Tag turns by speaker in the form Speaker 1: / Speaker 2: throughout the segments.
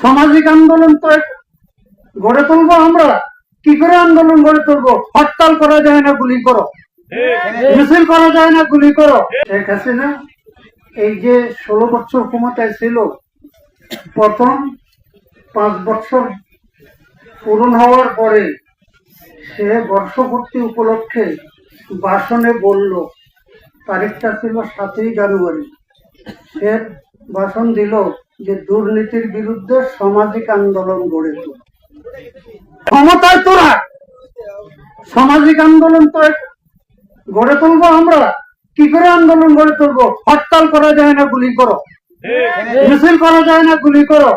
Speaker 1: সামাজিক আন্দোলন তো গড়ে তুলবো আমরা। কি করে আন্দোলন গড়ে তুলবো? হরতাল করা যায় না, গুলি করো। মিছিল করা যায় না, গুলি করো। শেখ হাসিনা এই যে 16 বছর ক্ষমতায় ছিল, প্রথম 5 বছর পূরণ হওয়ার পরে সে বর্ষপূর্তি উপলক্ষে ভাষণে বলল, তারিখটা ছিল 7ই জানুয়ারি, সে ভাষণ দিল যে দুর্নীতির বিরুদ্ধে সামাজিক আন্দোলন গড়ে তোল। ক্ষমতায় তোরা সামাজিক আন্দোলন তো গড়ে তুলবো আমরা। কি করে আন্দোলন গড়ে তুলবো? হরতাল করা যায় না, গুলি করো। মিছিল করা যায় না, গুলি করো।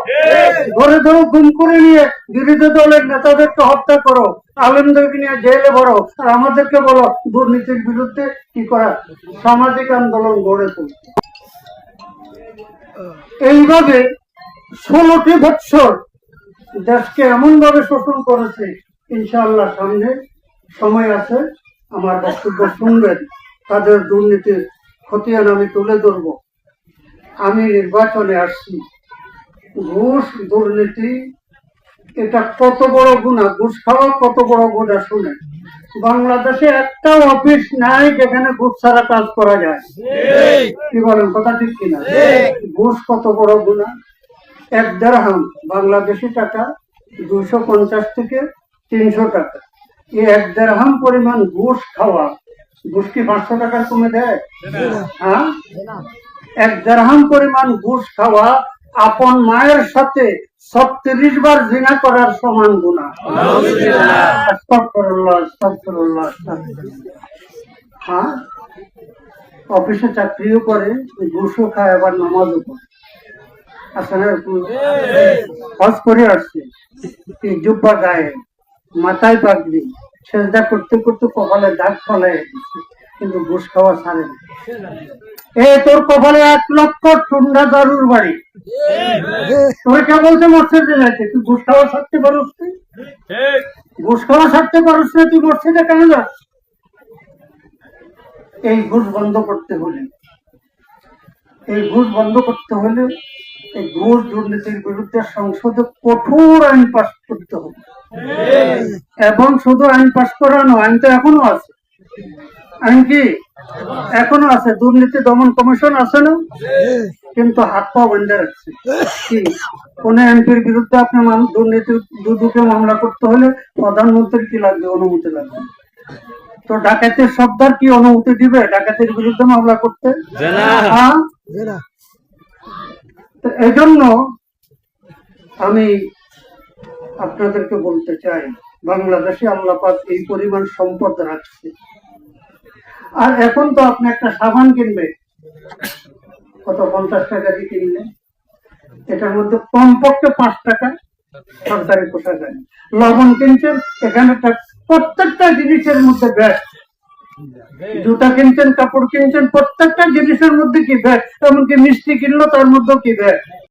Speaker 1: ঘরে ধরো, গুম করে নিয়ে বিরোধী দলের নেতাদেরকে হত্যা করো, আলেমদেরকে নিয়ে জেলে ভরো, আর আমাদেরকে বলো দুর্নীতির বিরুদ্ধে কি করা, সামাজিক আন্দোলন গড়ে তুল। এইভাবে 16টি বছর দেশকে এমন ভাবে শোষণ করেছে। ইনশাআল্লাহ সামনে সময় আছে, আমার বক্তব্য শুনবেন, তাদের দুর্নীতির খতিয়ান আমি তুলে ধরব। আমি নির্বাচনে আসছি, ঘুষ দুর্নীতি এটা কত বড় গুনাহ, ঘুষ খাওয়া কত বড় গুনাহ শুনে। বাংলাদেশে একটা অফিস নাই যেখানে ঘুষ ছাড়া কাজ করা যায়। কি বলেন, কথা ঠিক কিনা? ঘুষ কত বড় গুনাহ। 1 দিরহাম বাংলাদেশি টাকা 250 থেকে 300 টাকা। এই 1 দিরহাম পরিমাণ ঘুষ খাওয়া, ঘুষ কি 500 টাকার কমে দেয়? হ্যাঁ, 1 দিরহাম পরিমাণ ঘুষ খাওয়া আপন মায়ের সাথে 36 বার জিনা করার সমান গুনাহ। আস্তাগফিরুল্লাহ, আস্তাগফিরুল্লাহ, আস্তাগফিরুল্লাহ। হ্যাঁ, অফিসে চাকরিও করে, ঘুষও খায়, আবার নামাজও পড়ে। হজ করে আসছে, জুব্বা গায়ে, মাথায় পাগড়ি, সেজদা করতে করতে কপালে দাগ ফলায়, কিন্তু ঘুষ খাওয়া ছাড়ে না। তোর কপালে 1 লক্ষ টুন্ডা দারুর বাড়ি, তোর কে বলছে মসজিদে যাইতে? তুই ঘুষ খাওয়া ছাড়তে পারস না? ঘুষ খাওয়া ছাড়তে পারস না, তুই মসজিদে কেন যাস? এই ঘুষ বন্ধ করতে হলে, এই ঘুষ দুর্নীতির বিরুদ্ধে সংসদে কঠোর আইন পাস করতে হবে। এবং শুধু আইন পাস করা নয়, আইন তো এখনো আছে। আইন কি এখনো আছে? দুর্নীতি দমন কমিশন আছে না? কিন্তু হাত পা বেঁধে রাখছে। কি, কোন এমপির বিরুদ্ধে আপনি দুর্নীতি দুদকে মামলা করতে হলে প্রধানমন্ত্রীর কি লাগবে? অনুমতি লাগবে। তো ডাকাতের সর্দার কি অনুমতি দিবে ডাকাতের বিরুদ্ধে মামলা করতে? এই জন্য আমি আপনাদেরকে বলতে চাই, বাংলাদেশে আল্লাহ পাক এই পরিমাণ সম্পদ রাখছে। আর এখন তো আপনি একটা সাবান কিনবে, কত 50 টাকা দিয়ে কিনলে, এটার মধ্যে কমপক্ষে 5 টাকা সরকারি পোশাক আছে। লবণ কিনছেন, এখানে প্রত্যেকটা জিনিসের মধ্যে ভ্যাট। জুতা কিনছেন, কাপড় কিনছেন, প্রত্যেকটা জিনিসের মধ্যে কি ভ্যাট। এমনকি মিষ্টি কিনলো, তার মধ্যেও কি ভ্যাট।